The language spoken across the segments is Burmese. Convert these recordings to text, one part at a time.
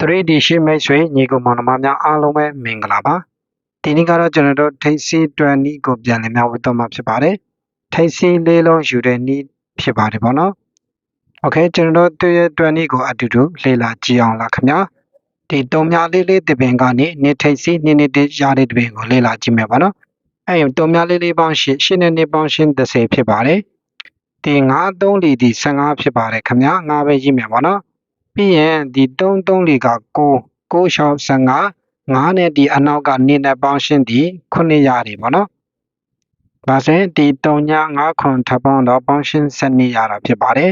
3D ရှိမိတ်ဆွေညီကိုမောင်နှမများအားလုံးပဲမင်္ဂလာပါဒီနေ့ကတော့ကျွန်တော်တို့ထိပ်စီးတွန်းနည်းကိုပြန်လည်မျှဝေတော့မှာဖြစ်ပါတယ်ထိပ်စီးလေးလုံးယူတဲ့နည်းဖြစ်ပါတယ်ပေါ့နော်โอเคကျွန်တော်တို့ရဲ့တွန်းနည်းကိုအတူတူလေ့လာကြည့်အောင်လားခင်ဗျာဒီတုံများလေးလေးတပင်ကနေနေထိပ်စီးနှစ်တရတဲ့တပင်ကိုလေ့လာကြည့်မယ်ပေါ့နော်အဲ့တုံများလေးလေးပေါင်း8နဲ့ပေါင်း30ဖြစ်ပါတယ်ဒီ9 3လီဒီ15ဖြစ်ပါတယ်ခင်ဗျာ9ပဲရေးမယ်ပေါ့နော်ပြီးရင်ဒီ3 3လီက9 6 15 9နဲ့ဒီအနောက်ကနေနဲ့ပေါင်းရှင်းဒီ9ရတယ်ပေါ့နော်။ဒါဆိုရင်ဒီ3ည9ခွန်ထပ်ပေါင်းတော့ပေါင်းရှင်း12ရတာဖြစ်ပါတယ်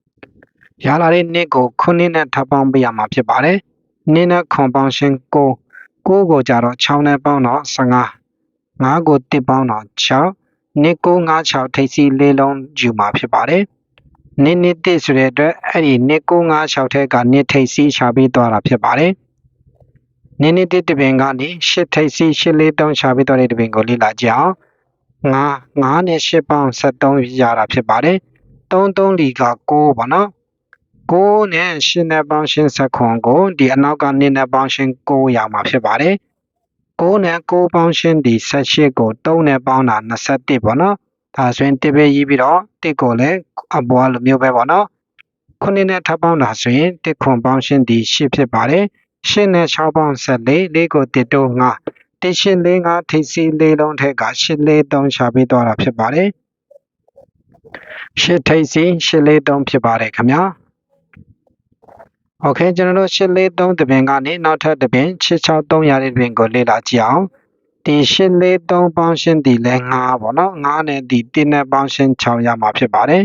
။ရလာတဲ့နှစ်ကို9နဲ့ထပ်ပေါင်းပေးရမှာဖြစ်ပါတယ်။နှစ်နဲ့ခွန်ပေါင်းရှင်း9ကိုကြတော့6နဲ့ပေါင်းတော့15 5ကို1ပေါင်းတော့6နှစ်9 5 6ထိပ်စီလေးလုံးယူမှာဖြစ်ပါတယ်။နှစ်1ဆိုတဲ့အတွက်အဲ့ဒီနှစ်9 5 6ထဲကနှစ်ထိပ်စီရှာပေးသွားတာဖြစ်ပါတယ်။နှစ်တပင်ကနေ8ထိပ်စီ8လေး3ရှာပေးသွားတဲ့တပင်ကိုလေ့လာကြအောင်9နဲ့8ပေါင်း73ရတာဖြစ်ပါတယ်3 3လီက9ပေါ့နော်9နဲ့8နဲ့ပေါင်းရှင်း7ခွန်ကိုဒီအနောက်က2နဲ့ပေါင်းရှင်း9ရမှာဖြစ်ပါတယ်9နဲ့9ပေါင်းရှင်းဒီ18ကို3နဲ့ပေါင်းတာ21ပေါ့နော်ဒါဆိုရင်1ပဲရေးပြီးတော့1ကိုလည်းအပေါ်လိုမျိုးပဲပေါ့နော်9နဲ့ထပ်ပေါင်းတာဆိုရင်1ခွန်ပေါင်းရှင်းဒီ8ဖြစ်ပါတယ်8နဲ့6ပေါင်း14 4ကို1တို့5 1 8 4 5ထိပ်စီလေးလုံးထက်က8 4 3ရှာပေးသွားတာဖြစ်ပါတယ်8ထိပ်စီ8 4 3ဖြစ်ပါတယ်ခင်ဗျာโอเคကျွန်တော်တို့8 4 3တပင်ကနေနောက်ထပ်တပင်6 6 3ရတဲ့တပင်ကိုလေ့လာကြည့်အောင်ဒီ8 4 3ပေါင်းရှင်းဒီလဲ9ပေါ့နော်9နဲ့ဒီ1နဲ့ပေါင်းရှင်း6ရမှာဖြစ်ပါတယ်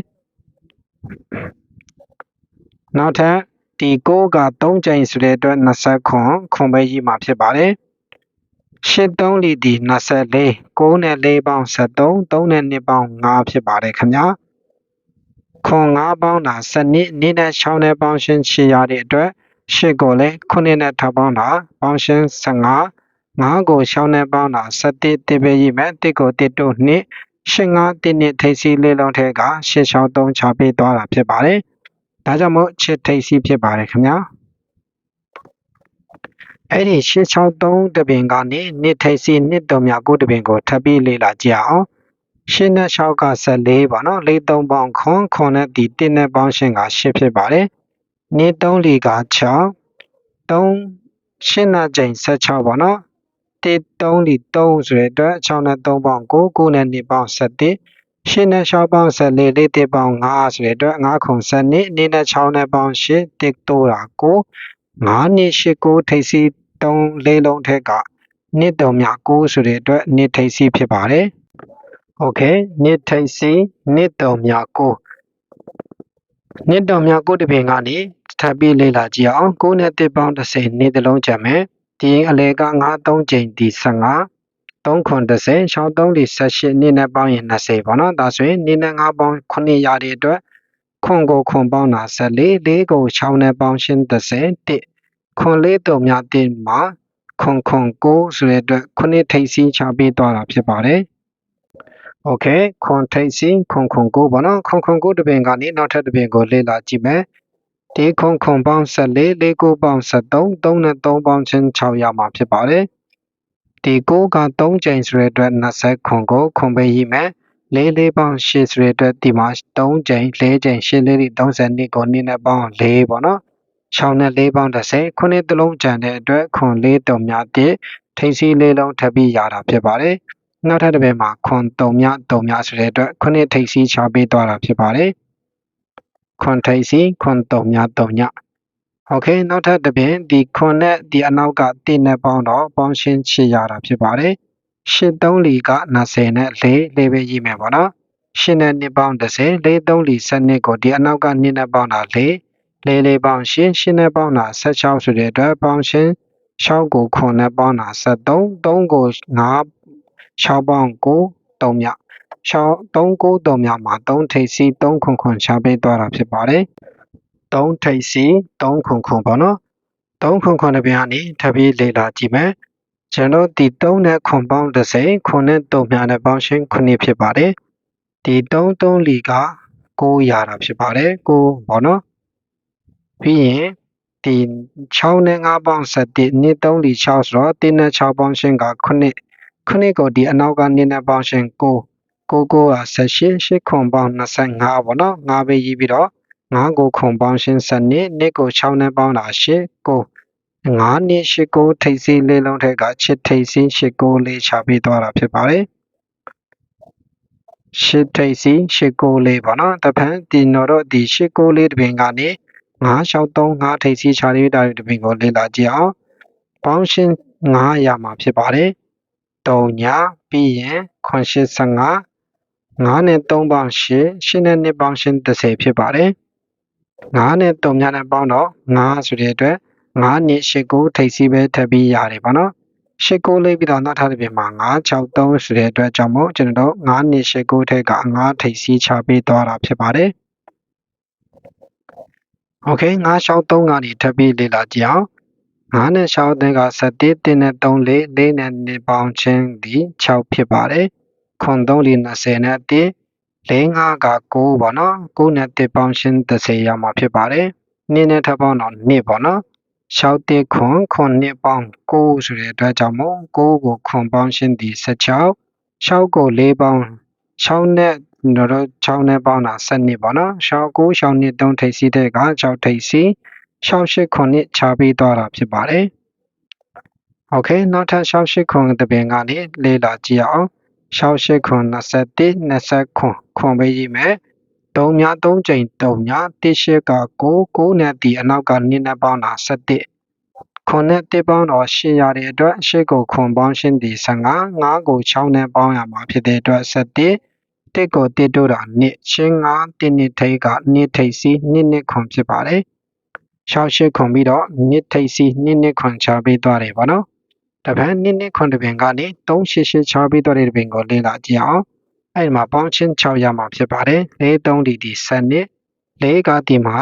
နောက်ထပ်ဒီ9က3ကြိမ်ဆိုတဲ့အတွက်20ခွန်ပဲရေးမှာဖြစ်ပါတယ်8 3လီဒီ24 9နဲ့4ပေါင်း73 3နဲ့2ပေါင်း5ဖြစ်ပါတယ်ခင်ဗျာခွန်5ပေါင်းတာ7နှစ်နဲ့6နဲ့ပေါင်းရှင်း8ရတဲ့အတွက်8ကိုလည်း9နဲ့ထပ်ပေါင်းတာပေါင်းရှင်း15 5ကို6နဲ့ပေါင်းတာ17တပဲရေးမယ်1ကို1တို့2 8 5 1နှစ်ထိပ်စီလေးလုံးထဲက8 6 3ချပေးသွားတာဖြစ်ပါတယ်ဒါကြောင့်မို့ချစ်ထိပ်စီဖြစ်ပါတယ်ခင်ဗျာအဲ့ဒီ863တပင်ကနေနှစ်ထိပ်စီနှစ်တုံမြ9တပင်ကိုထပ်ပြီးလေ့လာကြည့်အောင်8နဲ့6က14ပေါ့နော်4 3ပေါင်းခွန်နဲ့ဒီ1နဲ့ပေါင်းရှင်းက8ဖြစ်ပါတယ်နှစ်3လီက6 3 8နဲ့ကျိန်16ပေါ့နော်1 3လီ3ဆိုတဲ့အတွက်6နဲ့3ပေါင်း9 9နဲ့2ပေါင်း17 8နဲ့6ပေါင်း14 4 1ပေါင်း5ဆိုတဲ့အတွက်5ခွန်7နှစ်2နဲ့6နဲ့ပေါင်း8 1တိုးတာ9 5နှစ်8 9ထိပ်စီ3လေးလုံးထက်ကနှစ်တုံမြ9ဆိုတဲ့အတွက်နှစ်ထိပ်စီဖြစ်ပါတယ်โอเคနှစ်ထိပ်စီနှစ်တုံမြ9နှစ်တုံမြ9တပင်ကနေထပ်ပြီးလေ့လာကြည့်အောင်9နဲ့1ပေါင်း30နှစ်တစ်လုံးချမ်းမယ်ဒီအလဲက9 3ကြိမ်ဒီ15 3ခွန်30 6 3ဒီ18နှစ်နဲ့ပေါင်းရင်20ပေါ့နော်ဒါဆိုရင်နှစ်နဲ့9ပေါင်း9ရတဲ့အတွက်ခွန်ကိုခွန်ပေါင်းတာ14 4ကို6နဲ့ပေါင်းရှင်း30 1ခွန်4တုံမြ1မှာခွန်9ဆိုတဲ့အတွက်9ထိပ်စီချပေးသွားတာဖြစ်ပါတယ်โอเคခွန်ထိပ်စီခွန်9ပေါ့နော်ခွန်9တပင်ကနေနောက်ထပ်တပင်ကိုလေ့လာကြည့်မယ်ဒီခွန်ပေါင်း14 4ကိုပေါင်း73 3နဲ့3ပေါင်းချင်း6ရမှာဖြစ်ပါတယ်ဒီ9က3ကြိမ်ဆိုတဲ့အတွက်20ကိုခွန်ပဲရေးမယ်4 4ပေါင်း8ဆိုတဲ့အတွက်ဒီမှာ3ကြိမ်4ကြိမ်8 4ဒီ32ကို2နဲ့ပေါင်း4ပေါ့နော်6နဲ့4ပေါင်း30ခုနှစ်တလုံးကျန်တဲ့အတွက်ခွန်4တုံမြ1ထိပ်စီလေးလုံးထပ်ပြီးရတာဖြစ်ပါတယ်နောက်ထပ်တစ်ပင်မှာခွန်3မြဆိုတဲ့အတွက်ခုနှစ်ထိပ်စီချပေးသွားတာဖြစ်ပါတယ်ခွန်ထိပ်စီခွန်3မြโอเคနောက်ထပ်တစ်ပင်ဒီခွန်နဲ့ဒီအနောက်က1နဲ့ပေါင်းတော့ပေါင်းရှင်း8ရတာဖြစ်ပါတယ်8 3လီက20နဲ့4ပဲရေးမယ်ပေါ့နော်8နဲ့2ပေါင်း30 4 3လီ12ကိုဒီအနောက်က2နဲ့ပေါင်းတာ4 4 4ပေါင်းရှင်း8နဲ့ပေါင်းတာ16ဆိုတဲ့အတွက်ပေါင်းရှင်း6ကိုခွန်နဲ့ပေါင်းတာ73 3ကို5 6ပေါင်း9 3မြ6 3 9 3မြမှာ3ထိပ်စီ3ခွန်ချပေးသွားတာဖြစ်ပါတယ်3ထိပ်စီ3ခွန်ပေါ့နော်3ခွန်တပြန်ကနေထပ်ပြီးလေ့လာကြည့်မယ်ကျွန်တော်ဒီ3နဲ့ခွန်ပေါင်း30ခွန်နဲ့3မြနဲ့ပေါင်းရှင်း9ဖြစ်ပါတယ်ဒီ3 3လီက9ရတာဖြစ်ပါတယ်9ပေါ့နော်ပြီးရင် ဒီ6နဲ့5ပေါင်း17နှစ်3လီ6ဆိုတော့1နဲ့6ပေါင်းရှင်းက9ကိုဒီအနောက်က2နဲ့ပေါင်းရှင်း9 9က18 8ခွန်ပေါင်း25ပေါ့နော်5ပဲရေးပြီးတော့5ကိုခွန်ပေါင်းရှင်း12နှစ်ကို6နဲ့ပေါင်းတာ8 9 5နှစ်8 9ထိပ်စီးလေးလုံးထက်ကချစ်ထိပ်စီး8 9လေးချပေးသွားတာဖြစ်ပါတယ်ရှစ်ထိပ်စီး8 9လေးပေါ့နော်တပန်းဒီတော့ဒီ8 9လေးတပင်ကနေ963 5ထိပ်စီးချလေးတာတပင်ကိုလေ့လာကြည့်အောင်ပေါင်းရှင်း9ရမှာဖြစ်ပါတယ်3ညပြီးရင်85 9နဲ့3ပေါင်း8 8နဲ့2ပေါင်းရှင်း30ဖြစ်ပါတယ်9နဲ့3ညနဲ့ပေါင်းတော့9ဆိုတဲ့အတွက်9နဲ့8 9ထိပ်စီးပဲထပ်ပြီးရတယ်ပေါ့နော်8 9လေးပြီးတော့နောက်ထပ်တစ်ပြင်မှာ963ဆိုတဲ့အတွက်ကြောင့်မို့ကျွန်တော်တို့9နဲ့8 9ထက်က9ထိပ်စီးချပေးသွားတာဖြစ်ပါတယ်โอเค963ကနေထပ်ပြီးလေ့လာကြည့်အောင်9နဲ့6တဲ့က17 1နဲ့3 4 4နဲ့2ပေါင်းချင်းဒီ6ဖြစ်ပါတယ်ခွန်3 4 20နဲ့1 4 5က9ပေါ့နော်9နဲ့1ပေါင်းချင်း30ရမှာဖြစ်ပါတယ်2နဲ့ထပ်ပေါင်းတော့2ပေါ့နော်6 1ခွန်2ပေါင်း9ဆိုတဲ့အတွက်ကြောင့်မို့9ကိုခွန်ပေါင်းချင်းဒီ16 6ကို4ပေါင်း6နဲ့တော့6နဲ့ပေါင်းတာ12ပေါ့နော်6 9 6နဲ့3ထိပ်စီးတဲ့က6ထိပ်စီး6 8ခွန်နဲ့ချပေးသွားတာဖြစ်ပါတယ်โอเคနောက်ထပ်6 8ခွန်တပင်ကနေလေ့လာကြည့်အောင်6 8ခွန်21 20ခွန်ပဲရေးမယ်3များ3ချိန်3များ1 8က9 9နဲ့ဒီအနောက်က2နဲ့ပေါင်းတာ17ခွန်နဲ့1ပေါင်းတော့8ရတဲ့အတွက်8ကိုခွန်ပေါင်းရှင်းဒီ15 5ကို6နဲ့ပေါင်းရမှာဖြစ်တဲ့အတွက်17 1ကို1တို့တာ2ရှင်း9 1နှစ်ထိပ်က2ထိပ်စီး2နှစ်ခွန်ဖြစ်ပါတယ်6 8ခွန်ပြီးတော့2ထိပ်စီး2နှစ်ခွန်ချပေးသွားတယ်ပေါ့နော်တပန်း2နှစ်ခွန်တပင်ကနေ3 8 8ချပေးသွားတဲ့တပင်ကိုလေ့လာကြည့်အောင်အဲ့ဒီမှာပေါင်းချင်း6ရမှာဖြစ်ပါတယ်4 3ဒီ7နှစ်4ကဒီမှာ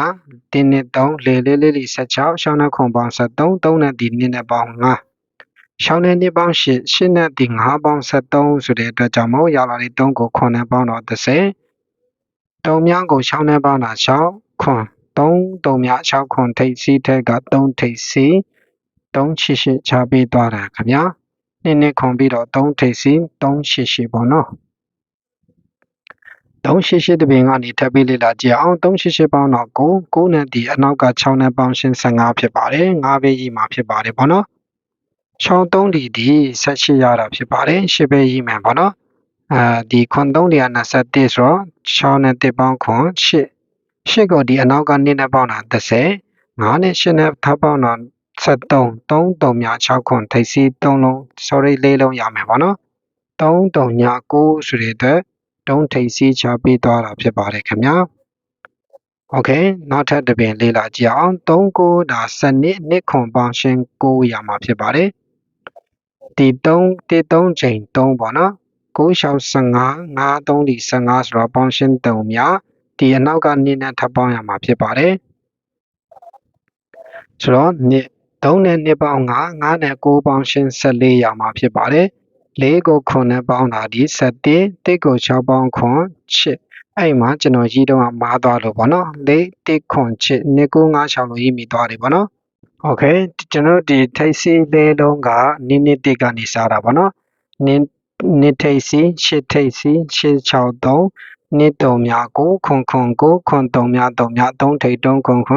1နဲ့3 4 4 4 16 6နဲ့ခွန်ပေါင်း73 3နဲ့ဒီ2နဲ့ပေါင်း5 6နဲ့2ပေါင်း8 8နဲ့ဒီ5ပေါင်း73ဆိုတဲ့အတွက်ကြောင့်မို့ရောက်လာတဲ့3ကိုခွန်နဲ့ပေါင်းတော့30 3များကို6နဲ့ပေါင်းတာ6ခွန်3များ6ခွန်ထိပ်စီးထက်က3ထိပ်စီး388ချပေးသွားတာခင်ဗျာနှစ်ခွန်ပြီးတော့3ထိပ်စီး388ပေါ့နော်388တပင်ကနေထပ်ပြီးလေ့လာကြည့်အောင်388ပေါင်းတော့9နဲ့ဒီအနောက်က6နဲ့ပေါင်းရှင်း15ဖြစ်ပါတယ်5ပဲရေးမှာဖြစ်ပါတယ်ပေါ့နော်6 3ဒီ18ရတာဖြစ်ပါတယ်10ပဲရေးမှန်ပေါ့နော်ဒီခွန်3 21ဆိုတော့6နဲ့1ပေါင်းခွန်8ကိုဒီအနောက်က2နဲ့ပေါင်းတာ30 5နဲ့8နဲ့ထပ်ပေါင်းတော့73 3 3များ6ခွန်ထိပ်စီး3လုံး sorry 4လုံးရမယ်ပေါ့နော်3 3ည9ဆိုတဲ့အတွက်တုံးထိပ်စီးချပေးသွားတာဖြစ်ပါတယ်ခင်ဗျာโอเคနောက်ထပ်တစ်ပင်လေ့လာကြည့်အောင်3 9ဒါစနစ်နှစ်ခွန်ပေါင်းရှင်း9ရမှာဖြစ်ပါတယ်ဒီ3ချိန်3ပေါ့နော်9 6 15 5 3ဒီ15ဆိုတော့ပေါင်းရှင်း3များဒီအနောက်က2နဲ့ထပ်ပေါင်းရမှာဖြစ်ပါတယ်ဆိုတော့3နဲ့2ပေါင်း5 5နဲ့9ပေါင်းရှင်း14ရမှာဖြစ်ပါတယ်4ကိုခွန်နဲ့ပေါင်းတာဒီ17 1ကို6ပေါင်းခွန်8အဲ့မှာကျွန်တော်ရေးတော့မားသွားလို့ပေါ့နော်4 1ခွန်8 2 9 5 6လို့ရေးမိသွားတယ်ပေါ့နော်โอเคကျွန်တော်ဒီထိပ်စီးလေးလုံးကနင်းတစ်ကနေစားတာပေါ့နော်နင်းထိပ်စီး8ထိပ်စီး8 6 3နှစ်3များ9ခွန်9ခွန်3များ3များ3ထိပ်3ခွန်8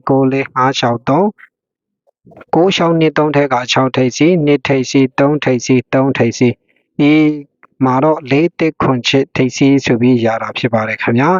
9 4 5 6 3 9 6နှစ်3ထက်က6ထိပ်စီ2ထိပ်စီ3ထိပ်စီ3ထိပ်စီဒီမှာတော့4 1ခွန်8ထိပ်စီဆိုပြီးရတာဖြစ်ပါတယ်ခင်ဗျာ